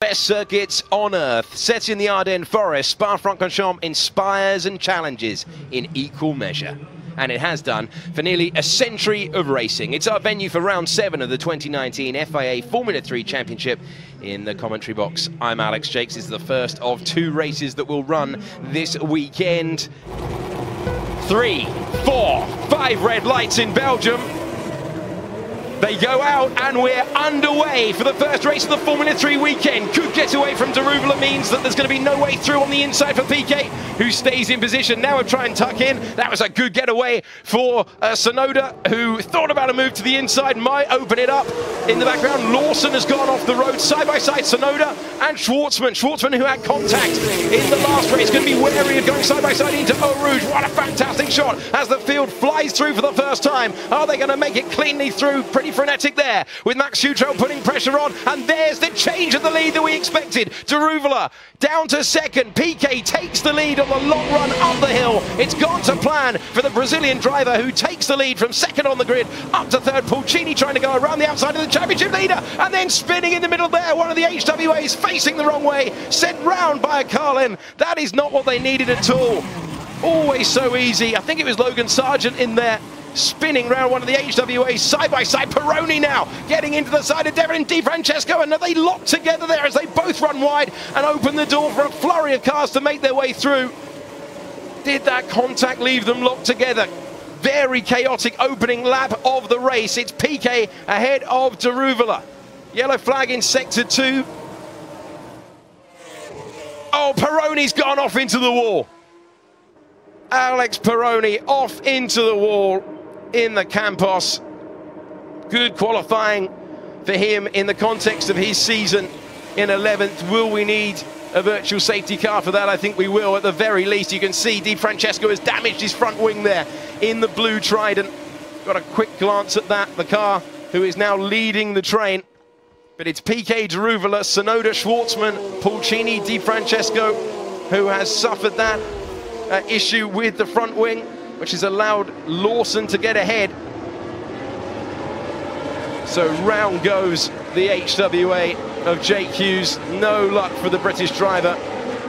Best circuits on earth, set in the Ardennes forest, Spa Francorchamps inspires and challenges in equal measure. And it has done for nearly a century of racing. It's our venue for round 7 of the 2019 FIA Formula 3 Championship. In the commentary box, I'm Alex Jakes. It's the first of 2 races that will run this weekend. 3, 4, 5 red lights in Belgium. They go out and we're underway for the first race of the Formula 3 weekend. Good getaway from Derouvela means that there's going to be no way through on the inside for Piquet, who stays in position. Now we'll try and tuck in. That was a good getaway for Sonoda, who thought about a move to the inside, might open it up. In the background, Lawson has gone off the road, side by side Sonoda and Schwartzman. Schwartzman, who had contact in the last race, going to be wary of going side by side into Eau Rouge. What a fantastic shot as the field flies through for the first time. Are they going to make it cleanly through? Pretty frenetic there, with Max Schutrell putting pressure on, and there's the change of the lead that we expected. Derouvela down to second. Piquet takes the lead on the long run up the hill. It's gone to plan for the Brazilian driver, who takes the lead from second on the grid up to third. Pulcini trying to go around the outside of the championship leader, and then spinning in the middle there. One of the HWAs facing the wrong way, sent round by a Carlin. That is not what they needed at all. Always so easy. I think it was Logan Sargent in there, spinning round one of the HWAs side by side. Peroni now getting into the side of Devin and Di Francesco, and they lock together there as they both run wide and open the door for a flurry of cars to make their way through. Did that contact leave them locked together? Very chaotic opening lap of the race. It's Piquet ahead of Derouvela. Yellow flag in sector 2. Oh, Peroni's gone off into the wall. Alex Peroni off into the wall in the Campos. Good qualifying for him in the context of his season in 11th. Will we need a virtual safety car for that? I think we will. At the very least, you can see Di Francesco has damaged his front wing there in the blue Trident. Got a quick glance at that. The car who is now leading the train. But it's Piquet, Derouvela, Sonoda, Schwartzman, Pulcini, Di Francesco, who has suffered that issue with the front wing, which has allowed Lawson to get ahead. So round goes the HWA of Jake Hughes. No luck for the British driver.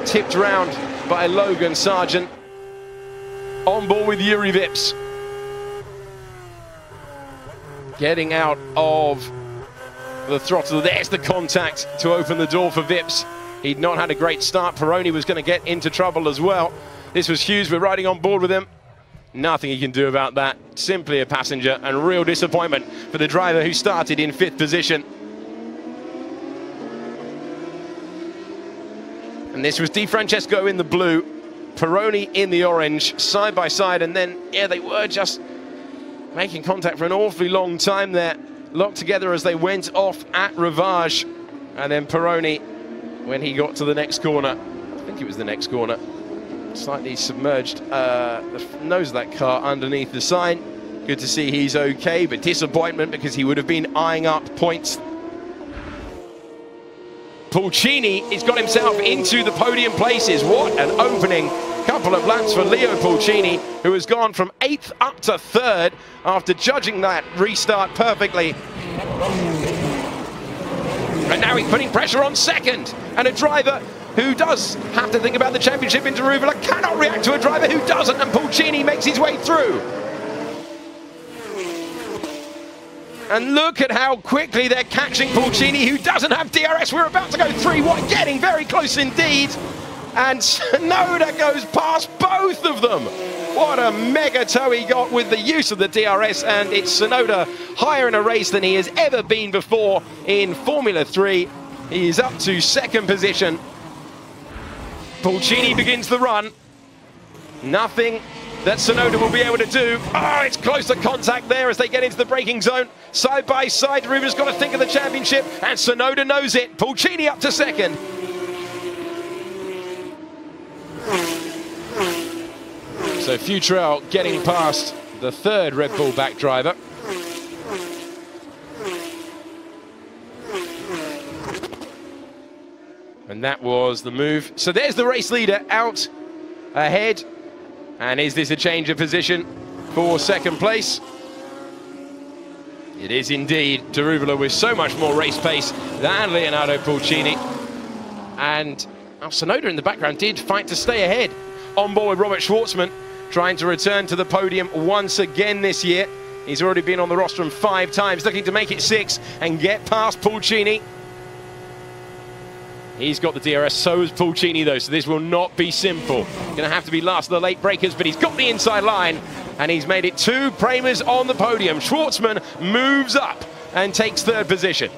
Tipped round by Logan Sargent. On board with Yuri Vips. Getting out of the throttle. There's the contact to open the door for Vips. He'd not had a great start. Peroni was going to get into trouble as well. This was Hughes. We're riding on board with him. Nothing he can do about that. Simply a passenger, and real disappointment for the driver who started in 5th position. And this was Di Francesco in the blue, Peroni in the orange, side by side, and then, yeah, they were just making contact for an awfully long time there, locked together as they went off at Rivage. And then Peroni, when he got to the next corner, I think it was the next corner, slightly submerged the nose of that car underneath the sign. Good to see he's okay, but disappointment because he would have been eyeing up points. Pulcini has got himself into the podium places. What an opening couple of laps for Leo Pulcini, who has gone from 8th up to 3rd after judging that restart perfectly. And now he's putting pressure on 2nd, and a driver who does have to think about the championship in Derouvela cannot react to a driver who doesn't, and Pulcini makes his way through. And look at how quickly they're catching Pulcini, who doesn't have DRS. We're about to go 3-1, getting very close indeed. And Sonoda goes past both of them. What a mega tow he got with the use of the DRS, and it's Sonoda higher in a race than he has ever been before in Formula 3. He is up to 2nd position. Pulcini begins the run. Nothing that Sonoda will be able to do. Oh, it's close to contact there as they get into the braking zone. Side by side, Derouvela's got to think of the championship, and Sonoda knows it. Pulcini up to 2nd. So Futrell getting past the 3rd Red Bull back driver. And that was the move. So there's the race leader out ahead. And is this a change of position for 2nd place? It is indeed. Derouvela with so much more race pace than Leonardo Pulcini. And Sonoda in the background did fight to stay ahead. On board with Robert Schwartzman, trying to return to the podium once again this year. He's already been on the rostrum 5 times, looking to make it 6 and get past Pulcini. He's got the DRS, so has Pulcini though, so this will not be simple. Going to have to be last of the late breakers, but he's got the inside line, and he's made it 2 Premers on the podium. Schwartzman moves up and takes 3rd position.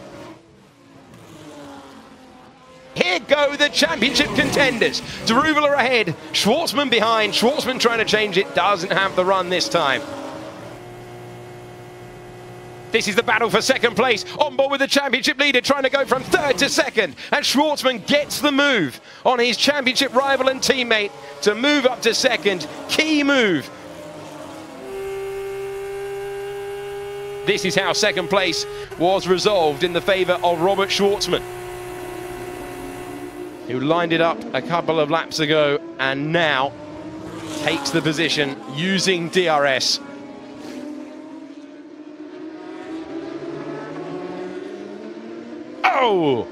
Here go the championship contenders. Deruvela ahead, Schwartzman behind. Schwartzman trying to change it, doesn't have the run this time. This is the battle for 2nd place. On board with the championship leader, trying to go from 3rd to 2nd. And Schwartzman gets the move on his championship rival and teammate to move up to 2nd. Key move. This is how 2nd place was resolved in the favour of Robert Schwartzman, who lined it up a couple of laps ago and now takes the position using DRS. Oh!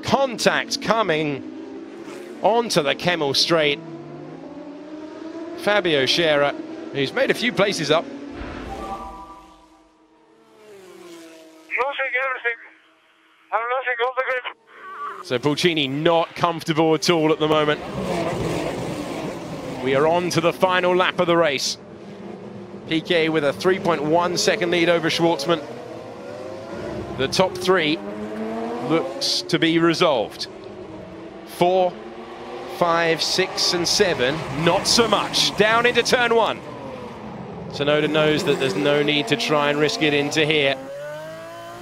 Contact coming onto the Kemmel straight. Fabio Scherer, who's made a few places up. Losing everything. I'm losing all the grip. So Pulcini not comfortable at all at the moment. We are on to the final lap of the race. Piquet with a 3.1 second lead over Schwartzman. The top 3 looks to be resolved. 4, 5, 6 and 7, not so much. Down into turn 1. Sonoda knows that there's no need to try and risk it into here.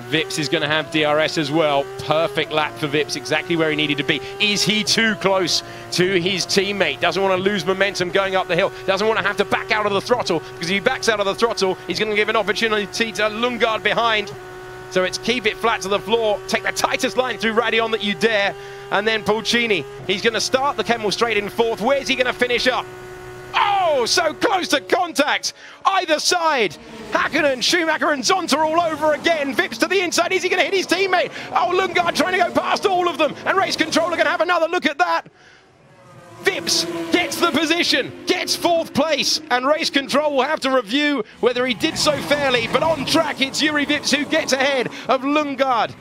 Vips is going to have DRS as well. Perfect lap for Vips, exactly where he needed to be. Is he too close to his teammate? Doesn't want to lose momentum going up the hill. Doesn't want to have to back out of the throttle, because if he backs out of the throttle, he's going to give an opportunity to Lundgaard behind. So it's keep it flat to the floor, take the tightest line through Radion that you dare, and then Pulcini, he's going to start the Kemmel straight in 4th. Where's he going to finish up? Oh, so close to contact. Either side. Hakkinen, Schumacher and Zonta all over again. Vips to the inside. Is he going to hit his teammate? Oh, Lundgaard trying to go past all of them. And race control are going to have another look at that. Vips gets the position, gets 4th place, and race control will have to review whether he did so fairly. But on track, it's Juri Vips who gets ahead of Lundgaard,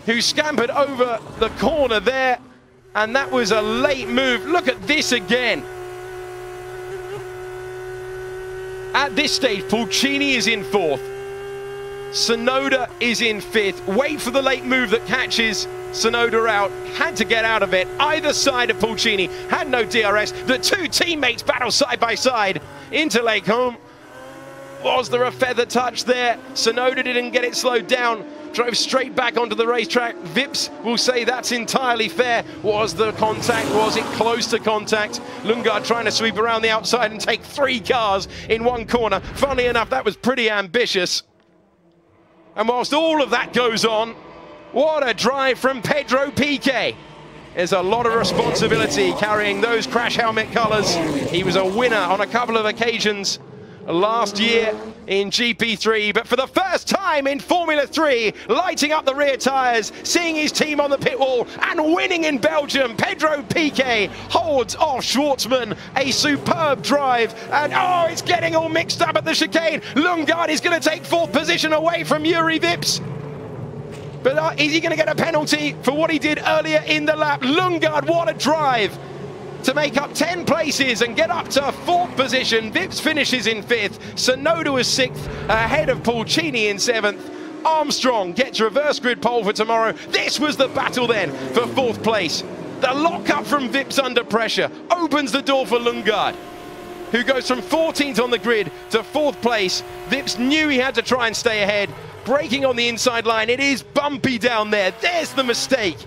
who scampered over the corner there. And that was a late move. Look at this again. At this stage, Pulcini is in 4th. Sonoda is in 5th. Wait for the late move that catches Sonoda out. Had to get out of it. Either side of Pulcini had no DRS. The 2 teammates battle side by side into Lake Home. Was there a feather touch there? Sonoda didn't get it slowed down. Drove straight back onto the racetrack. Vips will say that's entirely fair. Was the contact? Was it close to contact? Lundgaard trying to sweep around the outside and take 3 cars in one corner. Funnily enough, that was pretty ambitious. And whilst all of that goes on, what a drive from Pedro Piquet. There's a lot of responsibility carrying those crash helmet colours. He was a winner on a couple of occasions last year in GP3, but for the first time in Formula 3, lighting up the rear tyres, seeing his team on the pit wall and winning in Belgium. Pedro Piquet holds off Schwartzman. A superb drive, and oh, it's getting all mixed up at the chicane. Lundgaard is going to take 4th position away from Juri Vips. But is he going to get a penalty for what he did earlier in the lap? Lundgaard, what a drive to make up 10 places and get up to 4th position. Vips finishes in 5th. Sonoda was 6th, ahead of Pulcini in 7th. Armstrong gets reverse grid pole for tomorrow. This was the battle then for 4th place. The lock-up from Vips under pressure opens the door for Lundgaard, who goes from 14th on the grid to 4th place. Vips knew he had to try and stay ahead. Braking on the inside line. It is bumpy down there. There's the mistake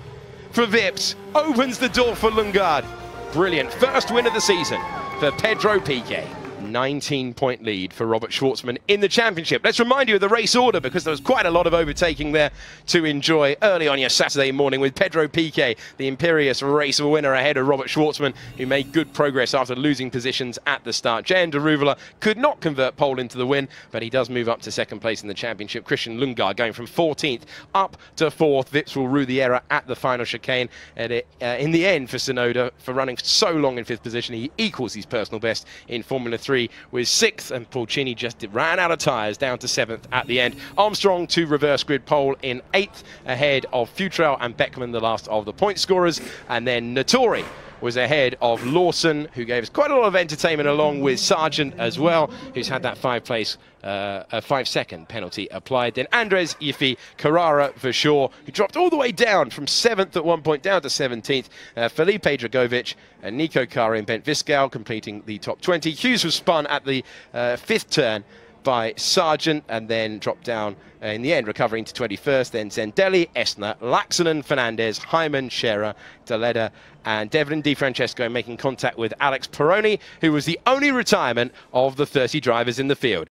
for Vips. Opens the door for Lundgaard. Brilliant. First win of the season for Pedro Piquet. 19-point lead for Robert Schwartzman in the championship. Let's remind you of the race order, because there was quite a lot of overtaking there to enjoy early on your Saturday morning, with Pedro Piquet, the Imperious race winner, ahead of Robert Schwartzman, who made good progress after losing positions at the start. Jan de Ruvela could not convert pole into the win, but he does move up to second place in the championship. Christian Lundgaard going from 14th up to 4th. Vips will rue the error at the final chicane. And in the end, for Tsunoda, for running so long in 5th position, he equals his personal best in Formula 3 with 6th, and Pulcini just ran out of tyres, down to 7th at the end. Armstrong to reverse grid pole in 8th, ahead of Futrell and Beckman, the last of the point scorers, and then Nattori was ahead of Lawson, who gave us quite a lot of entertainment, along with Sargent as well, who's had that 5-second penalty applied. Then Andres Yiffy, Carrara Verschoor, who dropped all the way down from 7th at one point down to 17th. Felipe Dragovic and Nico Kari and Bent Viscal completing the top 20. Hughes was spun at the 5th turn by Sargent and then dropped down in the end, recovering to 21st. Then Zendelli, Esner, Laxonen, Fernandez, Hyman, Scherer, Daleda and Devlin Di Francesco making contact with Alex Peroni, who was the only retirement of the 30 drivers in the field.